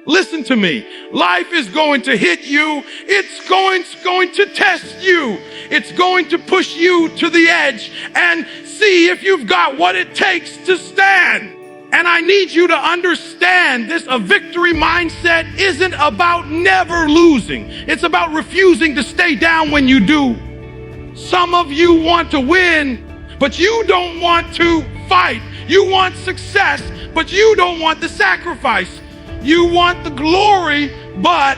Listen to me. Life is going to hit you. It's going to test you. It's going to push you to the edge and see if you've got what it takes to stand. And I need you to understand this. A victory mindset isn't about never losing. It's about refusing to stay down when you do. Some of you want to win, but you don't want to fight. You want success, but you don't want the sacrifice. You want the glory, but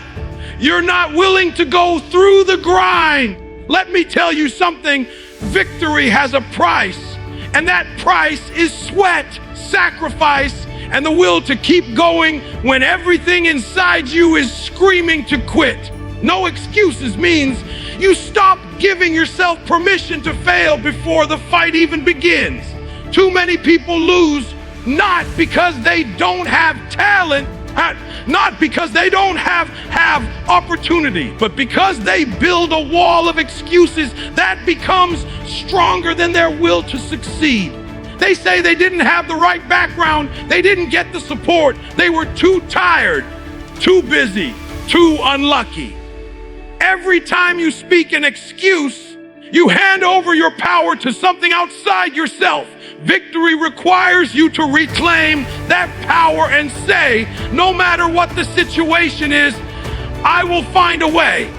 you're not willing to go through the grind. Let me tell you something. Victory has a price, and that price is sweat, sacrifice, and the will to keep going when everything inside you is screaming to quit. No excuses means you stop giving yourself permission to fail before the fight even begins. Too many people lose not because they don't have talent, not because they don't have opportunity, but because they build a wall of excuses that becomes stronger than their will to succeed. They say they didn't have the right background, they didn't get the support, they were too tired, too busy, too unlucky. Every time you speak an excuse, you hand over your power to something outside yourself. Victory requires you to reclaim that power and say, no matter what the situation is, I will find a way.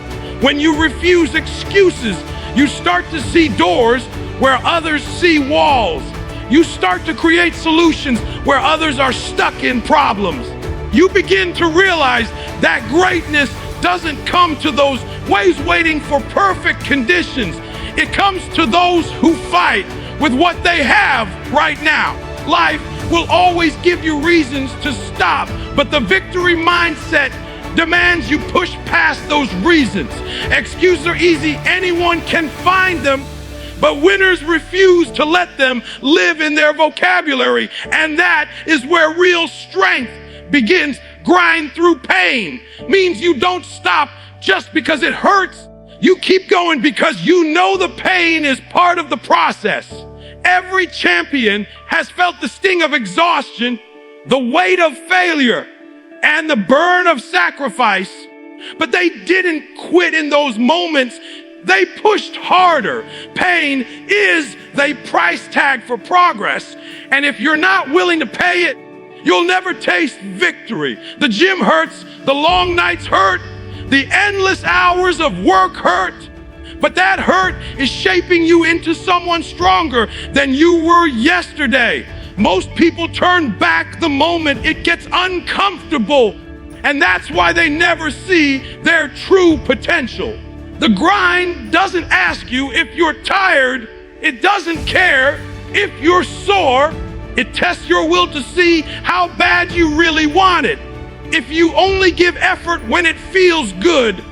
When you refuse excuses, you start to see doors where others see walls. You start to create solutions where others are stuck in problems. You begin to realize that greatness doesn't come to those waiting for perfect conditions. It comes to those who fight with what they have right now. Life will always give you reasons to stop, but the victory mindset demands you push past those reasons. Excuses are easy, anyone can find them, but winners refuse to let them live in their vocabulary, and that is where real strength begins. Grind through pain means you don't stop just because it hurts. You keep going because you know the pain is part of the process. Every champion has felt the sting of exhaustion, the weight of failure, and the burn of sacrifice, but they didn't quit in those moments. They pushed harder. Pain is the price tag for progress, and if you're not willing to pay it, you'll never taste victory. The gym hurts, the long nights hurt, the endless hours of work hurt, but that hurt is shaping you into someone stronger than you were yesterday. Most people turn back the moment it gets uncomfortable, and that's why they never see their true potential. The grind doesn't ask you if you're tired. It doesn't care if you're sore. It tests your will to see how bad you really want it. If you only give effort when it feels good,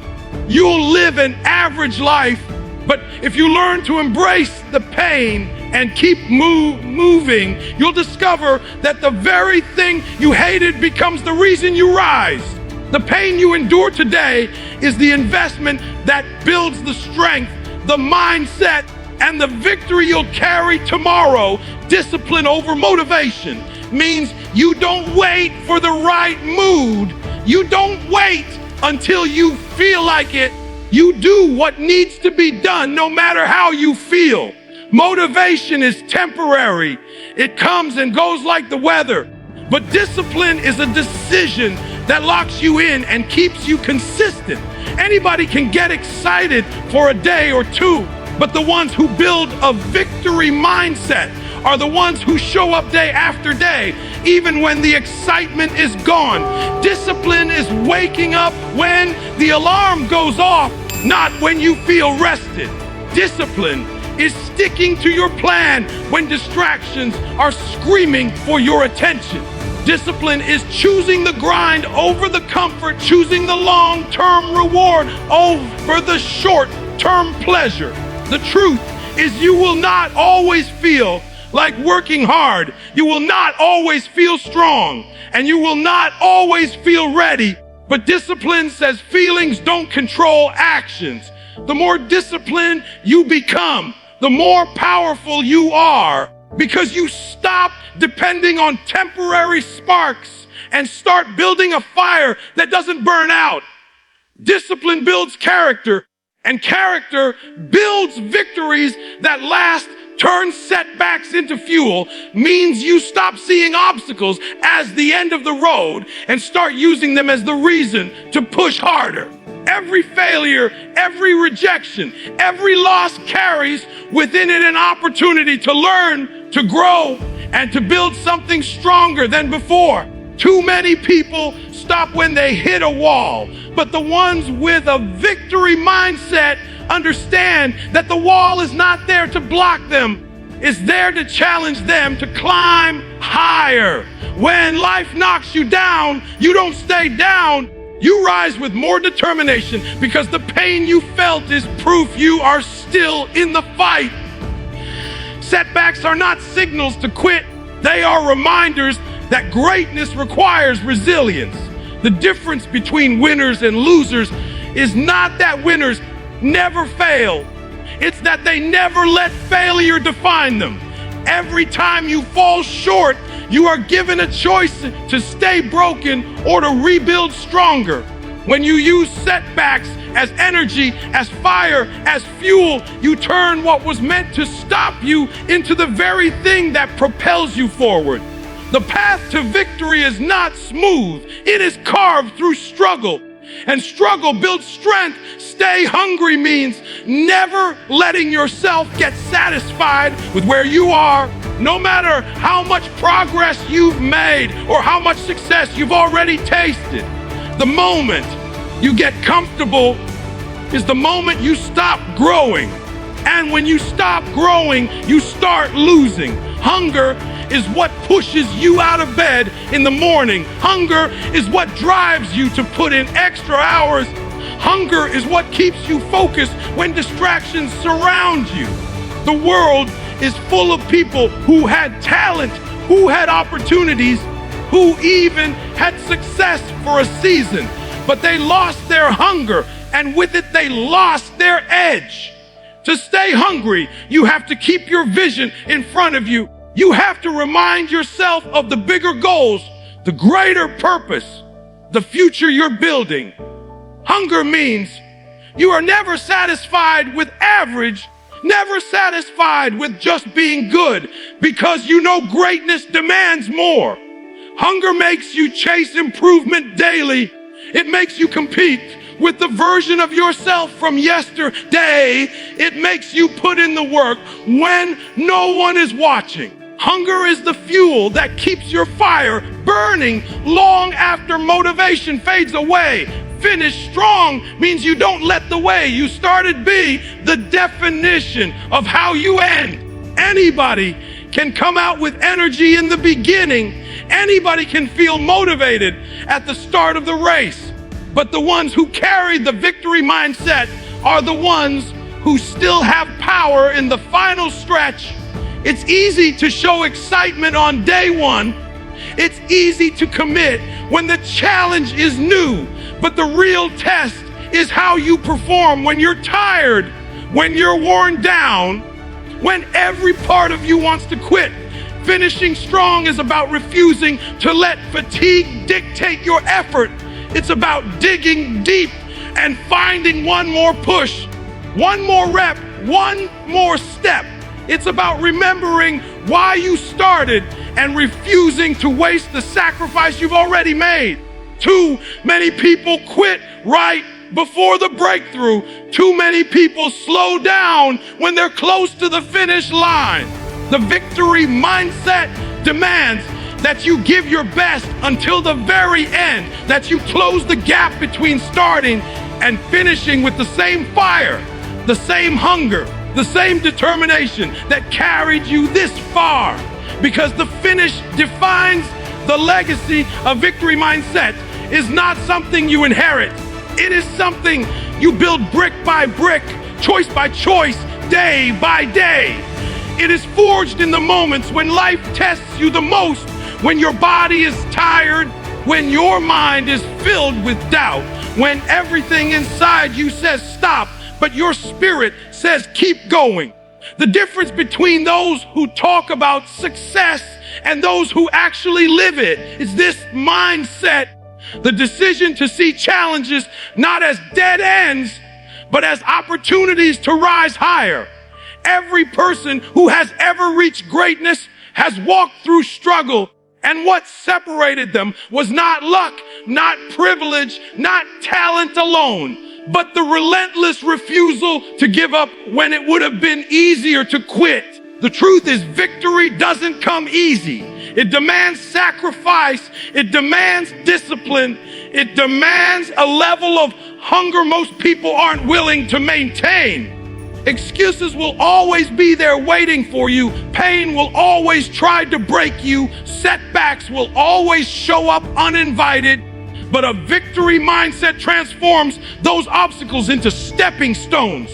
you'll live an average life. But if you learn to embrace the pain and keep moving, you'll discover that the very thing you hated becomes the reason you rise. The pain you endure today is the investment that builds the strength, the mindset, and the victory you'll carry tomorrow. Discipline over motivation means you don't wait for the right mood. You don't wait until you feel like it. You do what needs to be done no matter how you feel. Motivation is temporary. It comes and goes like the weather. But discipline is a decision that locks you in and keeps you consistent. Anybody can get excited for a day or two, but the ones who build a victory mindset are the ones who show up day after day, even when the excitement is gone. Discipline is waking up when the alarm goes off, not when you feel rested. Discipline is sticking to your plan when distractions are screaming for your attention. Discipline is choosing the grind over the comfort, choosing the long-term reward over the short-term pleasure. The truth is you will not always feel like working hard. You will not always feel strong, and you will not always feel ready. But discipline says feelings don't control actions. The more disciplined you become, the more powerful you are. because you stop depending on temporary sparks and start building a fire that doesn't burn out. Discipline builds character, and character builds victories that last. Turn setbacks into fuel means you stop seeing obstacles as the end of the road and start using them as the reason to push harder. Every failure, every rejection, every loss carries within it an opportunity to learn, to grow, and to build something stronger than before. Too many people stop when they hit a wall, but the ones with a victory mindset understand that the wall is not there to block them. It's there to challenge them to climb higher. When life knocks you down, you don't stay down. You rise with more determination because the pain you felt is proof you are still in the fight. Setbacks are not signals to quit. They are reminders that greatness requires resilience. The difference between winners and losers is not that winners never fail. It's that they never let failure define them. Every time you fall short, you are given a choice to stay broken or to rebuild stronger. When you use setbacks as energy, as fire, as fuel, you turn what was meant to stop you into the very thing that propels you forward. The path to victory is not smooth. It is carved through struggle. And struggle builds strength. Stay hungry means never letting yourself get satisfied with where you are, no matter how much progress you've made or how much success you've already tasted. The moment you get comfortable is the moment you stop growing. And when you stop growing, you start losing. Hunger is what pushes you out of bed in the morning. Hunger is what drives you to put in extra hours. Hunger is what keeps you focused when distractions surround you. The world is full of people who had talent, who had opportunities, who even had success for a season, but they lost their hunger, and with it they lost their edge. To stay hungry, you have to keep your vision in front of you. You have to remind yourself of the bigger goals, the greater purpose, the future you're building. Hunger means you are never satisfied with average, never satisfied with just being good, because you know greatness demands more. Hunger makes you chase improvement daily. It makes you compete with the version of yourself from yesterday. It makes you put in the work when no one is watching. Hunger is the fuel that keeps your fire burning long after motivation fades away. Finish strong means you don't let the way you started be the definition of how you end. Anybody can come out with energy in the beginning. Anybody can feel motivated at the start of the race. But the ones who carry the victory mindset are the ones who still have power in the final stretch. It's easy to show excitement on day one. It's easy to commit when the challenge is new. But the real test is how you perform when you're tired, when you're worn down, when every part of you wants to quit. Finishing strong is about refusing to let fatigue dictate your effort. It's about digging deep and finding one more push, one more rep, one more step. It's about remembering why you started and refusing to waste the sacrifice you've already made. Too many people quit right before the breakthrough. Too many people slow down when they're close to the finish line. The victory mindset demands that you give your best until the very end, that you close the gap between starting and finishing with the same fire, the same hunger, the same determination that carried you this far. Because the finish defines the legacy. A victory mindset is not something you inherit. It is something you build brick by brick, choice by choice, day by day. It is forged in the moments when life tests you the most, when your body is tired, when your mind is filled with doubt, when everything inside you says stop, but your spirit says keep going. The difference between those who talk about success and those who actually live it is this mindset: the decision to see challenges not as dead ends, but as opportunities to rise higher. Every person who has ever reached greatness has walked through struggle, and what separated them was not luck, not privilege, not talent alone, but the relentless refusal to give up when it would have been easier to quit. The truth is, victory doesn't come easy. It demands sacrifice. It demands discipline. It demands a level of hunger most people aren't willing to maintain. Excuses will always be there waiting for you. Pain will always try to break you. Setbacks will always show up uninvited. But a victory mindset transforms those obstacles into stepping stones.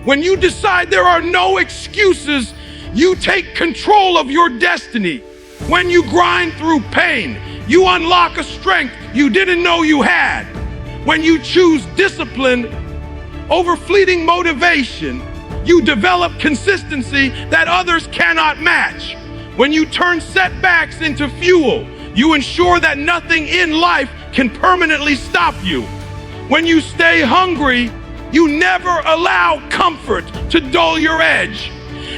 When you decide there are no excuses, you take control of your destiny. When you grind through pain, you unlock a strength you didn't know you had. When you choose discipline over fleeting motivation, you develop consistency that others cannot match. When you turn setbacks into fuel, you ensure that nothing in life can permanently stop you. When you stay hungry, you never allow comfort to dull your edge.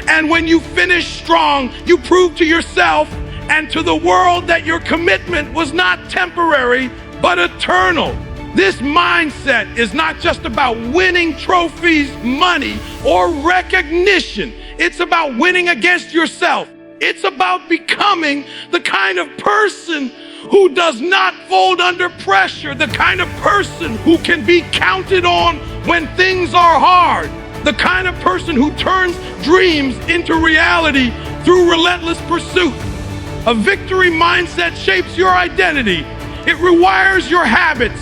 And when you finish strong, you prove to yourself and to the world that your commitment was not temporary, but eternal. This mindset is not just about winning trophies, money, or recognition. It's about winning against yourself. It's about becoming the kind of person who does not fold under pressure, the kind of person who can be counted on when things are hard, the kind of person who turns dreams into reality through relentless pursuit. A victory mindset shapes your identity. It rewires your habits.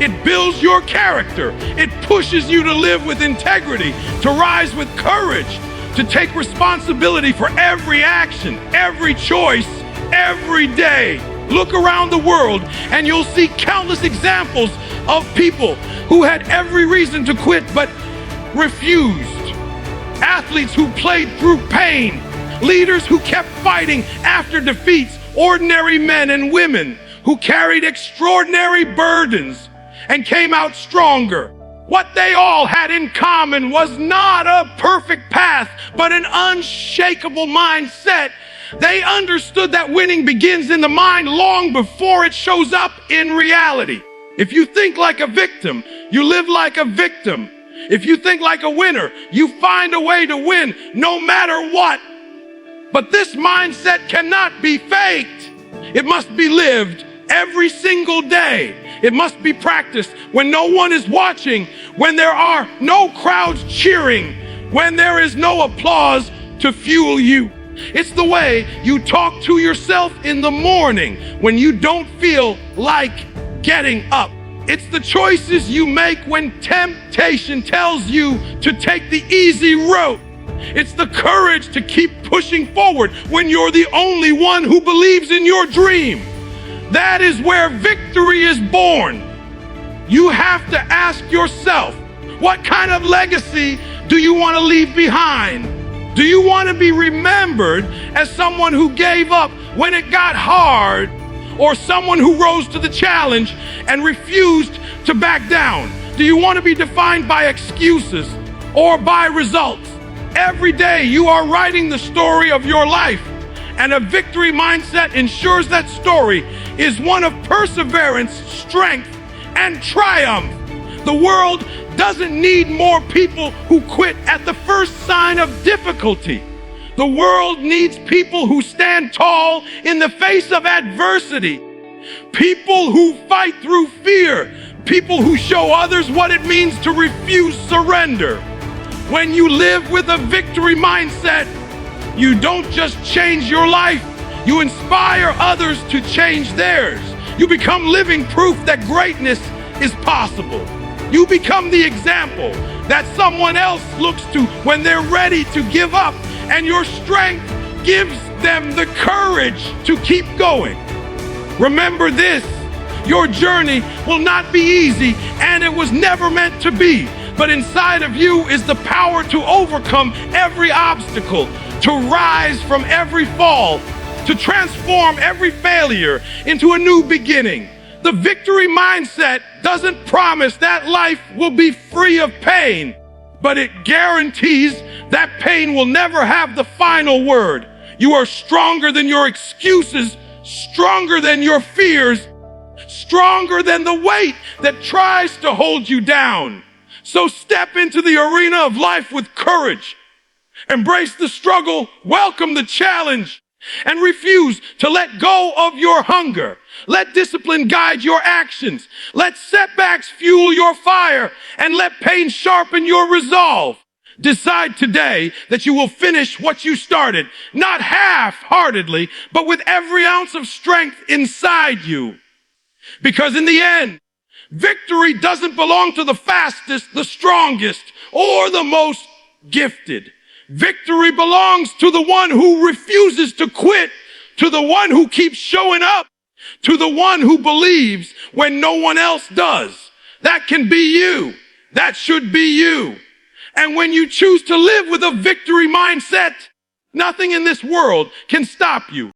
It builds your character. It pushes you to live with integrity, to rise with courage, to take responsibility for every action, every choice, every day. Look around the world and you'll see countless examples of people who had every reason to quit but refused. Athletes who played through pain, leaders who kept fighting after defeats, ordinary men and women who carried extraordinary burdens and came out stronger. What they all had in common was not a perfect path, but an unshakable mindset. They understood that winning begins in the mind long before it shows up in reality. If you think like a victim, you live like a victim. If you think like a winner, you find a way to win no matter what. But this mindset cannot be faked. It must be lived every single day. It must be practiced when no one is watching, when there are no crowds cheering, when there is no applause to fuel you. It's the way you talk to yourself in the morning when you don't feel like getting up. It's the choices you make when temptation tells you to take the easy road. It's the courage to keep pushing forward when you're the only one who believes in your dream. That is where victory is born. You have to ask yourself, what kind of legacy do you want to leave behind? Do you want to be remembered as someone who gave up when it got hard, or someone who rose to the challenge and refused to back down? Do you want to be defined by excuses or by results? Every day you are writing the story of your life, and a victory mindset ensures that story is one of perseverance, strength, and triumph. The world doesn't need more people who quit at the first sign of difficulty. The world needs people who stand tall in the face of adversity, people who fight through fear, people who show others what it means to refuse surrender. When you live with a victory mindset, you don't just change your life, you inspire others to change theirs. You become living proof that greatness is possible. You become the example that someone else looks to when they're ready to give up, and your strength gives them the courage to keep going. Remember this, your journey will not be easy, and it was never meant to be. but inside of you is the power to overcome every obstacle, to rise from every fall, to transform every failure into a new beginning. The victory mindset doesn't promise that life will be free of pain, but it guarantees that pain will never have the final word. You are stronger than your excuses, stronger than your fears, stronger than the weight that tries to hold you down. So step into the arena of life with courage. Embrace the struggle, welcome the challenge, and refuse to let go of your hunger. Let discipline guide your actions. Let setbacks fuel your fire, and let pain sharpen your resolve. Decide today that you will finish what you started, not half-heartedly, but with every ounce of strength inside you. Because in the end, victory doesn't belong to the fastest, the strongest, or the most gifted. Victory belongs to the one who refuses to quit, to the one who keeps showing up, to the one who believes when no one else does. That can be you. That should be you. And when you choose to live with a victory mindset, nothing in this world can stop you.